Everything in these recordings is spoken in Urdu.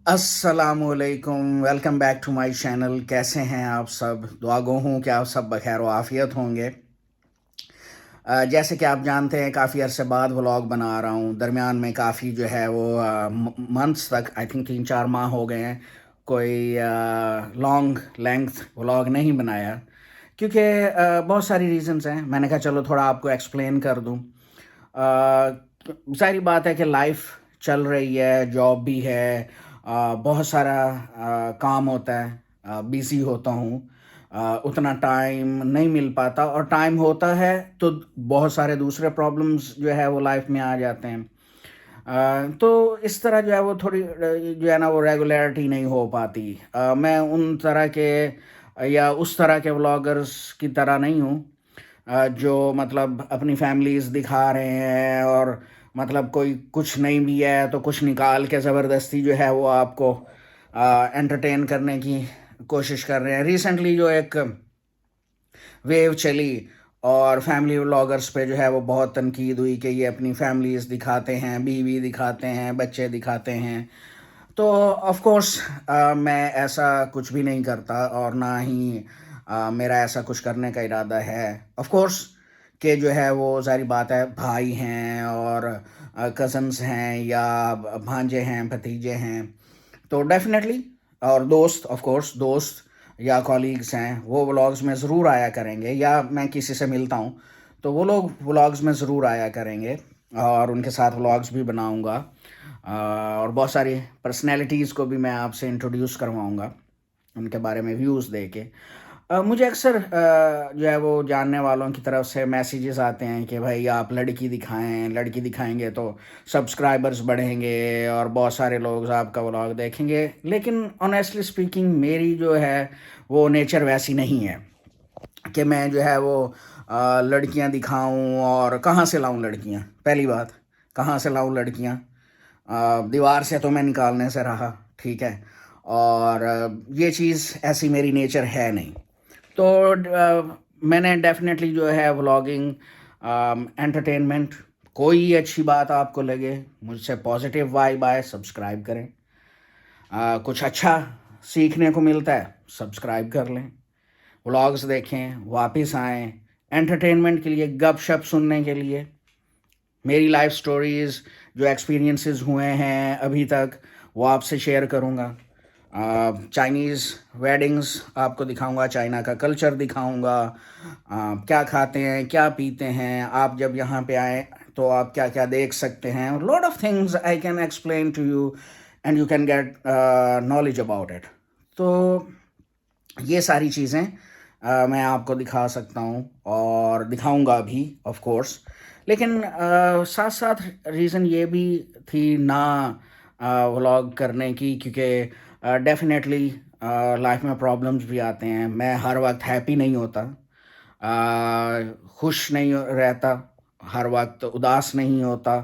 السلام علیکم، welcome back to my channel. کیسے ہیں آپ سب؟ دعا گو ہوں کہ آپ سب بخیر و عافیت ہوں گے. جیسے کہ آپ جانتے ہیں کافی عرصے بعد ولاگ بنا رہا ہوں. درمیان میں کافی جو ہے وہ منتھس تک آئی تھنک 3-4 ماہ ہو گئے ہیں کوئی لانگ لینتھ ولاگ نہیں بنایا، کیونکہ بہت ساری ریزنز ہیں. میں نے کہا چلو تھوڑا آپ کو ایکسپلین کر دوں. ظاہری بات ہے کہ لائف چل رہی ہے، جاب بھی ہے، بہت سارا کام ہوتا ہے، بیزی ہوتا ہوں. اتنا ٹائم نہیں مل پاتا، اور ٹائم ہوتا ہے تو بہت سارے دوسرے پرابلمس جو ہے وہ لائف میں آ جاتے ہیں. تو اس طرح جو ہے وہ تھوڑی جو ہے نا وہ ریگولیرٹی نہیں ہو پاتی. میں ان طرح کے یا اس طرح کے ولاگرز کی طرح نہیں ہوں جو مطلب اپنی فیملیز دکھا رہے ہیں، اور مطلب کوئی کچھ نہیں بھی ہے تو کچھ نکال کے زبردستی جو ہے وہ آپ کو انٹرٹین کرنے کی کوشش کر رہے ہیں. ریسنٹلی جو ایک ویو چلی اور فیملی ولاگرز پہ جو ہے وہ بہت تنقید ہوئی کہ یہ اپنی فیملیز دکھاتے ہیں، بیوی دکھاتے ہیں، بچے دکھاتے ہیں. تو آف کورس میں ایسا کچھ بھی نہیں کرتا، اور نہ ہی میرا ایسا کچھ کرنے کا ارادہ ہے. آف کورس کہ جو ہے وہ ظاہری بات ہے، بھائی ہیں اور کزنس ہیں یا بھانجے ہیں، بھتیجے ہیں، تو ڈیفینیٹلی، اور دوست، آف کورس دوست یا کولیگس ہیں، وہ ولاگز میں ضرور آیا کریں گے. یا میں کسی سے ملتا ہوں تو وہ لوگ ولاگز میں ضرور آیا کریں گے، اور ان کے ساتھ ولاگز بھی بناؤں گا. اور بہت ساری پرسنالٹیز کو بھی میں آپ سے انٹروڈیوس کرواؤں گا، ان کے بارے میں ویوز دے کے. مجھے اکثر جو ہے وہ جاننے والوں کی طرف سے میسیجز آتے ہیں کہ بھائی آپ لڑکی دکھائیں، لڑکی دکھائیں گے تو سبسکرائبرز بڑھیں گے اور بہت سارے لوگ آپ کا ولاگ دیکھیں گے. لیکن آنیسٹلی اسپیکنگ میری جو ہے وہ نیچر ویسی نہیں ہے کہ میں جو ہے وہ لڑکیاں دکھاؤں. اور کہاں سے لاؤں لڑکیاں؟ پہلی بات، کہاں سے لاؤں لڑکیاں؟ دیوار سے تو میں نکالنے سے رہا، ٹھیک ہے. اور یہ چیز ایسی میری نیچر ہے نہیں. تو میں نے ڈیفینیٹلی جو ہے ولاگنگ انٹرٹینمنٹ، کوئی اچھی بات آپ کو لگے، مجھ سے پازیٹیو وائب آئے، سبسکرائب کریں. کچھ اچھا سیکھنے کو ملتا ہے، سبسکرائب کر لیں. ولاگز دیکھیں، واپس آئیں انٹرٹینمنٹ کے لیے، گپ شپ سننے کے لیے. میری لائف سٹوریز جو ایکسپیرینسز ہوئے ہیں ابھی تک وہ آپ سے شیئر کروں گا. چائنیز ویڈنگز آپ کو دکھاؤں گا، چائنا کا کلچر دکھاؤں گا، کیا کھاتے ہیں، کیا پیتے ہیں. آپ جب یہاں پہ آئیں تو آپ کیا کیا دیکھ سکتے ہیں. Lot of things I can explain to you and you can get knowledge about it. تو یہ ساری چیزیں میں آپ کو دکھا سکتا ہوں اور دکھاؤں گا بھی آف کورس. لیکن ساتھ ساتھ ریزن یہ بھی تھی نہ ولاگ کرنے کی، کیونکہ ڈیفینیٹلی لائف میں پرابلمس بھی آتے ہیں. میں ہر وقت ہیپی نہیں ہوتا، خوش نہیں رہتا، ہر وقت اداس نہیں ہوتا.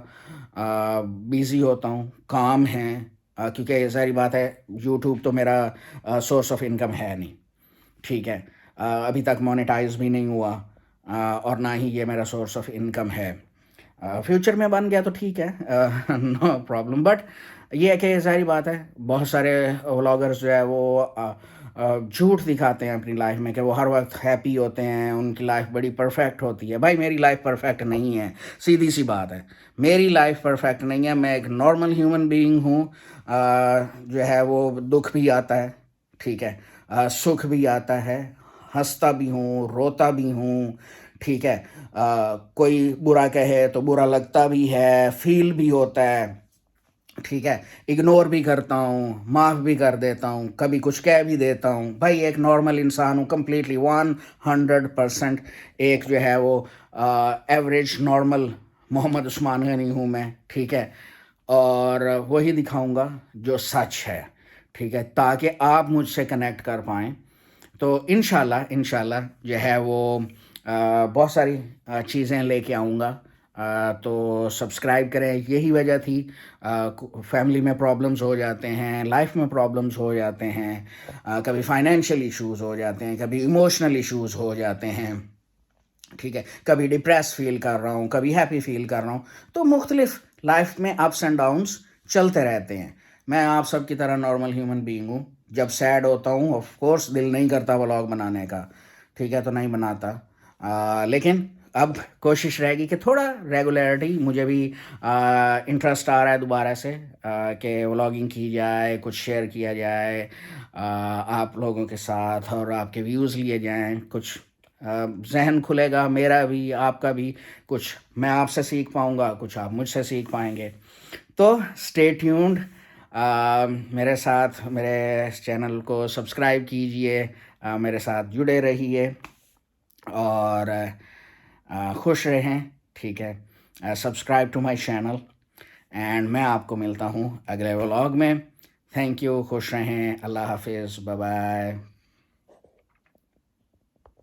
بیزی ہوتا ہوں، کام ہیں، کیونکہ ظاہری بات ہے یوٹیوب تو میرا سورس آف انکم ہے نہیں، ٹھیک ہے. ابھی تک مونیٹائز بھی نہیں ہوا، اور نہ ہی یہ میرا سورس آف انکم ہے. فیوچر میں بن گیا تو ٹھیک ہے، نو پرابلم. بٹ یہ ہے کہ ظاہری بات ہے بہت سارے ولاگرز جو ہے وہ جھوٹ دکھاتے ہیں اپنی لائف میں کہ وہ ہر وقت ہیپی ہوتے ہیں، ان کی لائف بڑی پرفیکٹ ہوتی ہے. بھائی میری لائف پرفیکٹ نہیں ہے، سیدھی سی بات ہے، میری لائف پرفیکٹ نہیں ہے. میں ایک نارمل ہیومن بینگ ہوں. جو ہے وہ دکھ بھی آتا ہے، ٹھیک ہے، سکھ بھی آتا ہے، ہنستا بھی ہوں، روتا بھی ہوں، ٹھیک ہے. کوئی برا کہے تو برا لگتا بھی ہے، فیل بھی ہوتا ہے، ٹھیک ہے. اگنور بھی کرتا ہوں، معاف بھی کر دیتا ہوں، کبھی کچھ کہہ بھی دیتا ہوں. بھائی ایک نارمل انسان ہوں، کمپلیٹلی 100%. ایک جو ہے وہ ایوریج نارمل محمد عثمان غنی ہوں میں، ٹھیک ہے. اور وہی دکھاؤں گا جو سچ ہے، ٹھیک ہے، تاکہ آپ مجھ سے کنیکٹ کر پائیں. تو انشاءاللہ جو ہے وہ بہت ساری چیزیں لے کے آؤں گا. تو سبسکرائب کریں. یہی وجہ تھی، فیملی میں پرابلمز ہو جاتے ہیں، لائف میں پرابلمز ہو جاتے ہیں، کبھی فائنینشیل ایشوز ہو جاتے ہیں، کبھی ایموشنل ایشوز ہو جاتے ہیں، ٹھیک ہے. کبھی ڈپریس فیل کر رہا ہوں، کبھی ہیپی فیل کر رہا ہوں. تو مختلف لائف میں اپس اینڈ ڈاؤنس چلتے رہتے ہیں. میں آپ سب کی طرح نارمل ہیومن بینگ ہوں. جب سیڈ ہوتا ہوں آف کورس دل نہیں کرتا ولاگ بنانے کا, ٹھیک ہے, تو نہیں بناتا. لیکن اب کوشش رہے گی کہ تھوڑا ریگولیرٹی, مجھے بھی انٹرسٹ آ رہا ہے دوبارہ سے کہ ولاگنگ کی جائے, کچھ شیئر کیا جائے آپ لوگوں کے ساتھ, اور آپ کے ویوز لیے جائیں, کچھ ذہن کھلے گا میرا بھی, آپ کا بھی. کچھ میں آپ سے سیکھ پاؤں گا, کچھ آپ مجھ سے سیکھ پائیں گے. تو اسٹے ٹیونڈ, میرے ساتھ میرے چینل کو سبسکرائب کیجئے, میرے ساتھ جڑے رہیے اور خوش رہیں, ٹھیک ہے. Subscribe to my channel, and میں آپ کو ملتا ہوں اگلے ولاگ میں. تھینک یو, خوش رہیں, اللہ حافظ, بائے بائے.